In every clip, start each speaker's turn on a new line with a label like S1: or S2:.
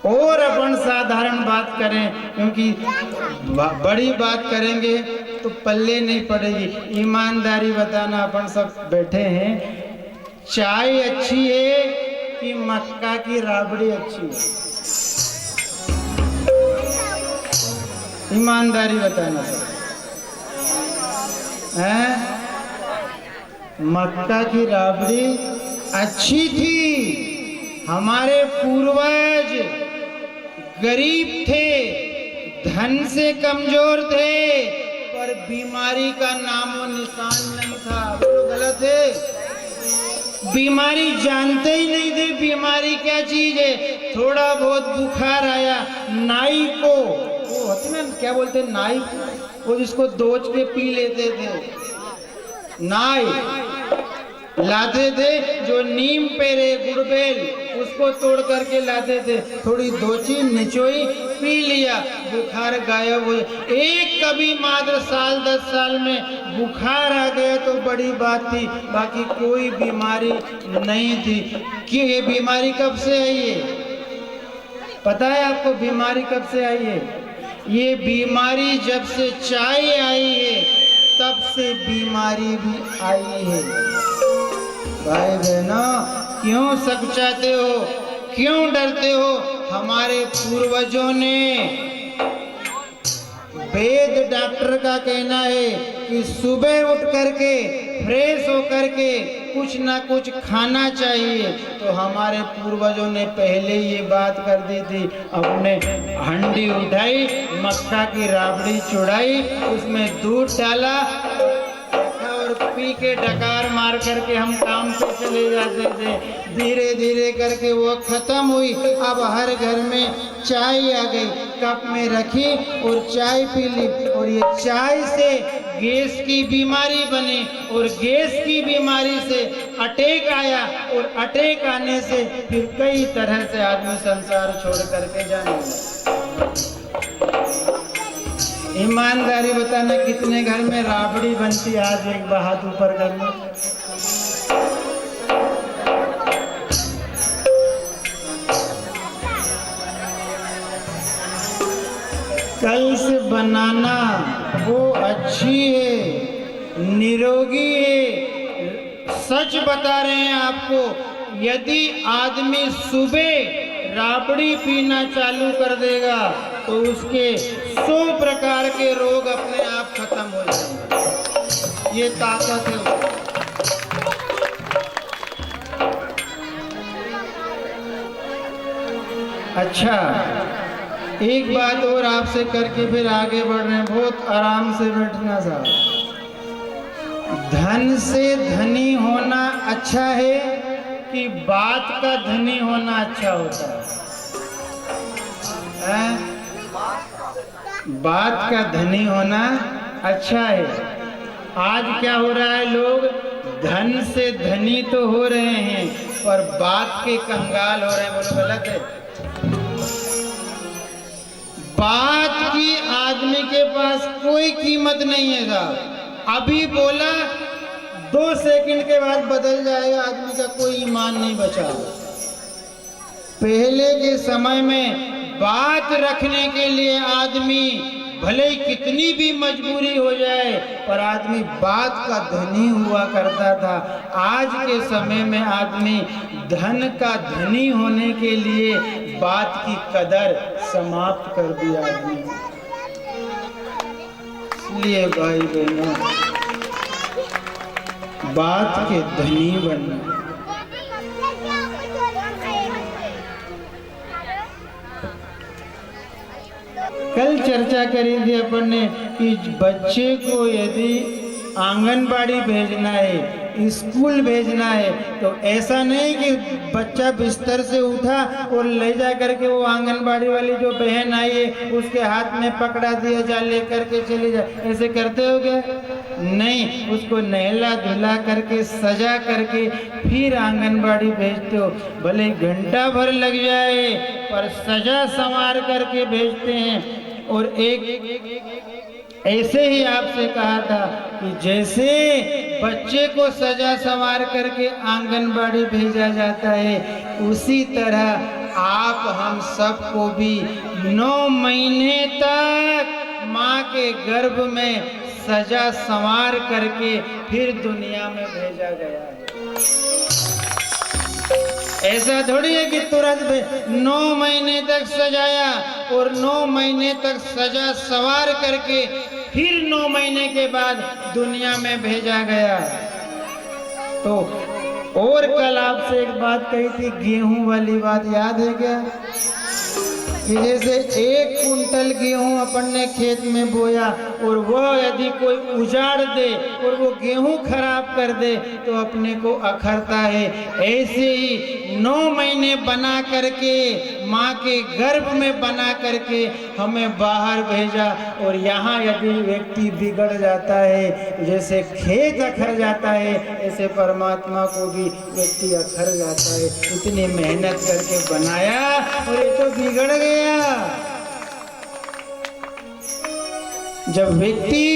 S1: और अपन साधारण बात करें, क्योंकि बड़ी बात करेंगे तो पल्ले नहीं पड़ेगी। ईमानदारी बताना, अपन सब बैठे हैं, चाय अच्छी है कि मक्का की राबड़ी अच्छी है? ईमानदारी बताना सब है। मक्का की राबड़ी अच्छी थी। हमारे पूर्वज गरीब थे, धन से कमजोर थे, पर बीमारी का नामो निशान नहीं था। बोलो गलत है? बीमारी जानते ही नहीं थे बीमारी क्या चीज है। थोड़ा बहुत बुखार आया, नाई को, वो होते ना क्या बोलते हैं, नाई, वो जिसको दोच के पी लेते थे, नाई लाते थे, जो नीम पेड़े गुड़बेल उसको तोड़ करके लाते थे, थोड़ी दोची निचोई पी लिया, बुखार गायब हो। एक कभी मात्र साल 10 साल में बुखार आ गया तो बड़ी बात थी, बाकी कोई बीमारी नहीं थी। कि ये बीमारी कब से आई है? पता है आपको बीमारी कब से आई है? ये बीमारी जब से चाय आई है तब से बीमारी भी आई है। भाई बहनों, क्यों सकचाते हो, क्यों डरते हो? हमारे पूर्वजों ने, वेद डॉक्टर का कहना है कि सुबह उठ करके फ्रेश होकर के कुछ ना कुछ खाना चाहिए। तो हमारे पूर्वजों ने पहले ये बात कर दी थी। अपने हंडी उठाई, मक्का की राबड़ी चुड़ाई, उसमें दूध डाला और पी के डकार मार करके हम काम पे चले जाते थे। धीरे धीरे करके वो खत्म हुई। अब हर घर में चाय आ गई, कप में रखी और चाय पी ली, और ये चाय से गैस की बीमारी बनी, और गैस की बीमारी से अटैक आया, और अटैक आने से फिर कई तरह से आदमी संसार छोड़ करके जाने लगा। ईमानदारी बताना, कितने घर में राबड़ी बनती? आज एक हाथ ऊपर कर लो। कल से बनाना वो अच्छी है, निरोगी है। सच बता रहे हैं आपको, यदि आदमी सुबह राबड़ी पीना चालू कर देगा तो उसके 100 प्रकार के रोग अपने आप खत्म हो जाएंगे। ये ताकत है। अच्छा, एक बात और आपसे करके फिर आगे बढ़ रहे हैं। बहुत आराम से बैठना साहब। धन से धनी होना अच्छा है कि बात का धनी होना अच्छा होता है? बात का धनी होना अच्छा है। आज क्या हो रहा है, लोग धन से धनी तो हो रहे हैं पर बात के कंगाल हो रहे हैं। बोलो गलत है? बात की आदमी के पास कोई कीमत नहीं है साहब। अभी बोला 2 सेकंड के बाद बदल जाएगा, आदमी का कोई ईमान नहीं बचा। पहले के समय में बात रखने के लिए आदमी भले ही कितनी भी मजबूरी हो जाए पर आदमी बात का धनी हुआ करता था। आज के समय में आदमी धन का धनी होने के लिए बात की कदर समाप्त कर दिया आदमी। इसलिए भाई बहनों, बात के धनी बनना। कल चर्चा करी थी अपन ने कि बच्चे को यदि आंगनबाड़ी भेजना है, स्कूल भेजना है, तो ऐसा नहीं कि बच्चा बिस्तर से उठा और ले जा करके वो आंगनबाड़ी वाली जो बहन आई है उसके हाथ में पकड़ा दिया, जा ले करके चले जा। ऐसे करते हो क्या? नहीं, उसको नहला धुला करके सजा करके फिर आंगनबाड़ी भेजते हो। भले घंटा भर लग जाए पर सजा संवार करके भेजते हैं। और एक ऐसे ही आपसे कहा था कि जैसे बच्चे को सजा संवार करके आंगनबाड़ी भेजा जाता है, उसी तरह आप हम सबको भी 9 महीने तक माँ के गर्भ में सजा संवार करके फिर दुनिया में भेजा गया है। ऐसा थोड़ी है कि तुरंत 9 महीने तक सजाया और 9 महीने तक सजा सवार करके फिर 9 महीने के बाद दुनिया में भेजा गया। तो और कल आपसे एक बात कही थी, गेहूं वाली बात याद है क्या? कि जैसे 1 कुंटल गेहूं अपन ने खेत में बोया और वह यदि कोई उजाड़ दे और वो गेहूं खराब कर दे तो अपने को अखरता है। ऐसे ही 9 महीने बना करके माँ के गर्भ में बना करके हमें बाहर भेजा। और यहाँ यदि व्यक्ति बिगड़ जाता है, जैसे खेत अखर जाता है, ऐसे परमात्मा को भी व्यक्ति अखर जाता है। इतनी मेहनत करके बनाया और ये तो बिगड़ गया। जब व्यक्ति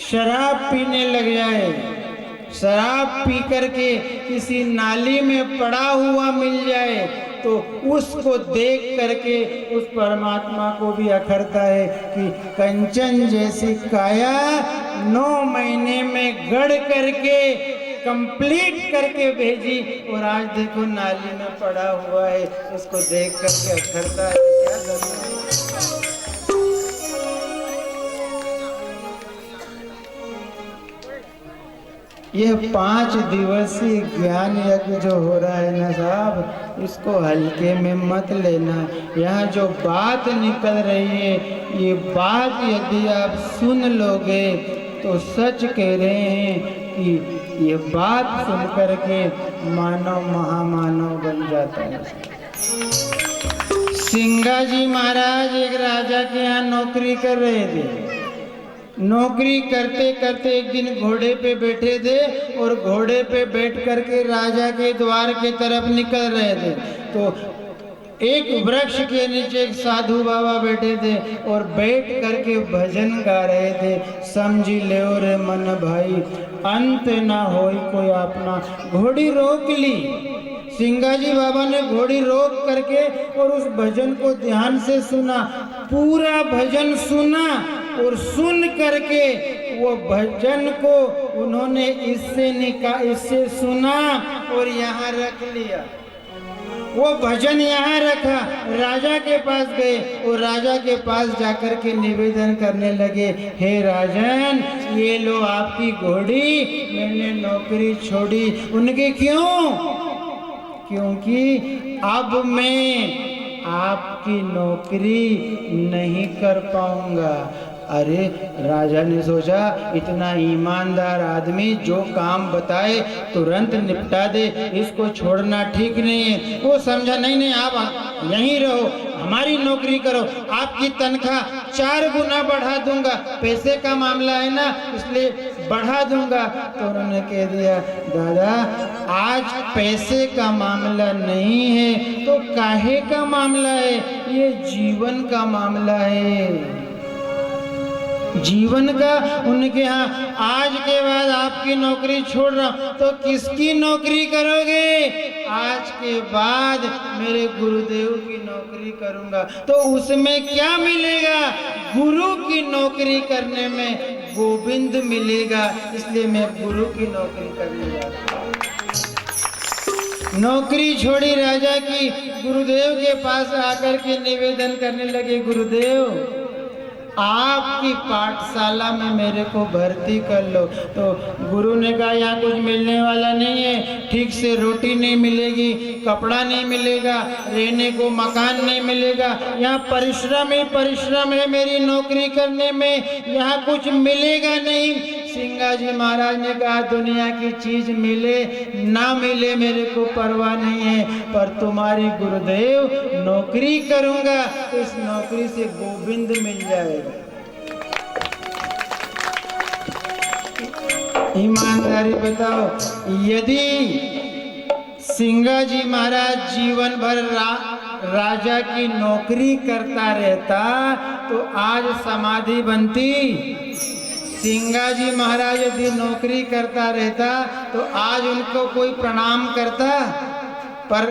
S1: शराब पीने लग जाए, शराब पी करके किसी नाली में पड़ा हुआ मिल जाए तो उसको देख करके उस परमात्मा को भी अखरता है कि कंचन जैसी काया 9 महीने में गढ़ करके कंप्लीट करके भेजी और आज देखो नाली में पड़ा हुआ है, उसको देख करके अखरता है। क्या करना है? यह 5 दिवसीय ज्ञान यज्ञ जो हो रहा है ना साहब, इसको हल्के में मत लेना। यहाँ जो बात निकल रही है, ये बात यदि आप सुन लोगे तो सच कह रहे हैं कि ये बात सुन करके मानव महामानव बन जाता है। सिंगाजी महाराज एक राजा के यहाँ नौकरी कर रहे थे। नौकरी करते करते एक दिन घोड़े पे बैठे थे और घोड़े पे बैठ करके राजा के द्वार के तरफ निकल रहे थे। तो एक वृक्ष के नीचे एक साधु बाबा बैठे थे और बैठ करके भजन गा रहे थे। समझी ले रे मन भाई, अंत ना होई कोई अपना। घोड़ी रोक ली। सिंगाजी बाबा ने घोड़ी रोक करके और उस भजन को ध्यान से सुना। पूरा भजन सुना और सुन करके वो भजन को उन्होंने इससे सुना और यहाँ रख लिया। वो भजन यहाँ रखा, राजा के पास गए और राजा के पास जाकर के निवेदन करने लगे, हे राजन, ये लो आपकी घोड़ी, मैंने नौकरी छोड़ी। उनके क्यों? क्योंकि अब मैं आपकी नौकरी नहीं कर पाऊंगा। अरे राजा ने सोचा, इतना ईमानदार आदमी जो काम बताए तुरंत निपटा दे, इसको छोड़ना ठीक नहीं है। वो समझा नहीं आप यहीं रहो, हमारी नौकरी करो, आपकी तनख्वाह 4 गुना बढ़ा दूंगा। पैसे का मामला है ना, इसलिए बढ़ा दूंगा। तो उन्होंने कह दिया, दादा आज पैसे का मामला नहीं है तो काहे का मामला है, ये जीवन का मामला है, जीवन का। उनके यहाँ आज के बाद आपकी नौकरी छोड़ रहा हूं, तो किसकी नौकरी करोगे? आज के बाद मेरे गुरुदेव की नौकरी करूंगा। तो उसमें क्या मिलेगा? गुरु की नौकरी करने में गोविंद मिलेगा, इसलिए मैं गुरु की नौकरी करने जाता हूं। नौकरी छोड़ी राजा की, गुरुदेव के पास आकर के निवेदन करने लगे, गुरुदेव आपकी पाठशाला में मेरे को भर्ती कर लो। तो गुरु ने कहा, यहाँ कुछ मिलने वाला नहीं है, ठीक से रोटी नहीं मिलेगी, कपड़ा नहीं मिलेगा, रहने को मकान नहीं मिलेगा, यहाँ परिश्रम ही परिश्रम है मेरी नौकरी करने में, यहाँ कुछ मिलेगा नहीं। सिंगाजी महाराज ने कहा, दुनिया की चीज मिले ना मिले मेरे को परवाह नहीं है, पर तुम्हारी गुरुदेव नौकरी करूंगा तो इस नौकरी से गोविंद मिल जाएगा। ईमानदारी बताओ, यदि सिंगाजी महाराज जीवन भर राजा की नौकरी करता रहता तो आज समाधि बनती। सिंगाजी महाराज यदि नौकरी करता रहता तो आज उनको कोई प्रणाम करता। पर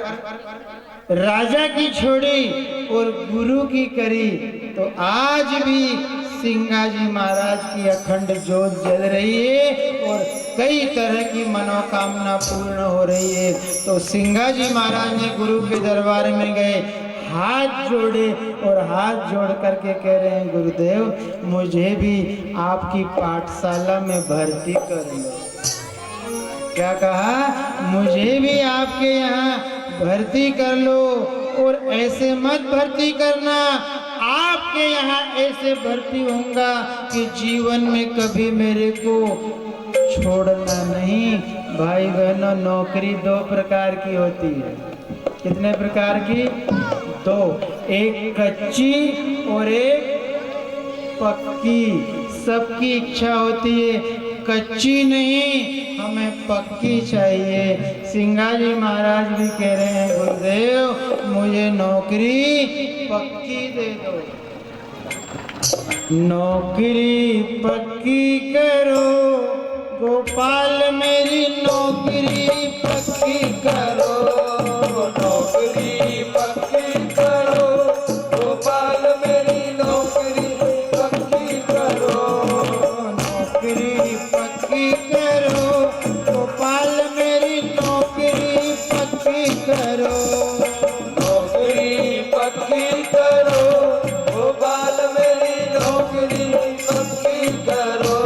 S1: राजा की छोड़ी और गुरु की करी, तो आज भी सिंगा जी महाराज की अखंड जोत जल रही है और कई तरह की मनोकामना पूर्ण हो रही है। तो सिंगा जी महाराज ने गुरु के दरबार में गए, हाथ जोड़े और हाथ जोड़ करके कह रहे हैं, गुरुदेव मुझे भी आपकी पाठशाला में भर्ती कर लो। क्या कहा? मुझे भी आपके यहाँ भर्ती कर लो, और ऐसे मत भर्ती करना, आपके यहाँ ऐसे भर्ती होऊंगा कि जीवन में कभी मेरे को छोड़ना नहीं। भाई बहनों, नौकरी दो प्रकार की होती है। कितने प्रकार की? दो, एक कच्ची और एक पक्की। सबकी इच्छा होती है कच्ची नहीं, हमें पक्की चाहिए। सिंगा जी महाराज भी कह रहे हैं, गुरुदेव मुझे नौकरी पक्की दे दो। नौकरी पक्की करो गोपाल, मेरी नौकरी पक्की करो। नौकरी पक्की करो गोपाल, मेरी नौकरी पक्की करो। नौकरी पक्की करो गोपाल, मेरी नौकरी पक्की करो। नौकरी पक्की करो गोपाल, मेरी नौकरी पक्की करो।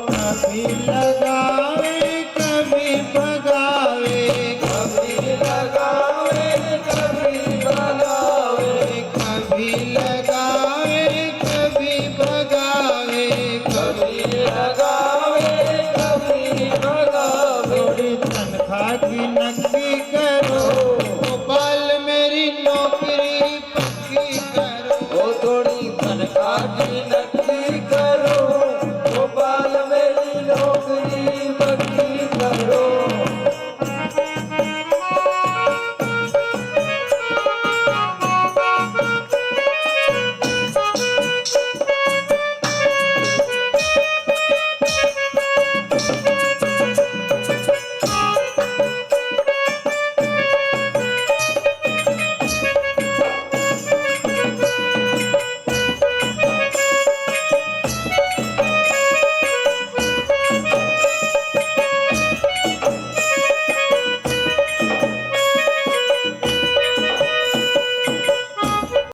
S1: कभी लगावे कभी भगावे, कभी लगावे कभी भगावे, कभी लगावे कभी भगावे, कभी लगावे कभी भगावे। थोड़ी तनख्वाह की नक्की करो गोपाल, मेरी नौकरी पक्की करो। थोड़ी तनख्वाह की नक्की करो गोपाल, मेरी नौकरी पक्की करो।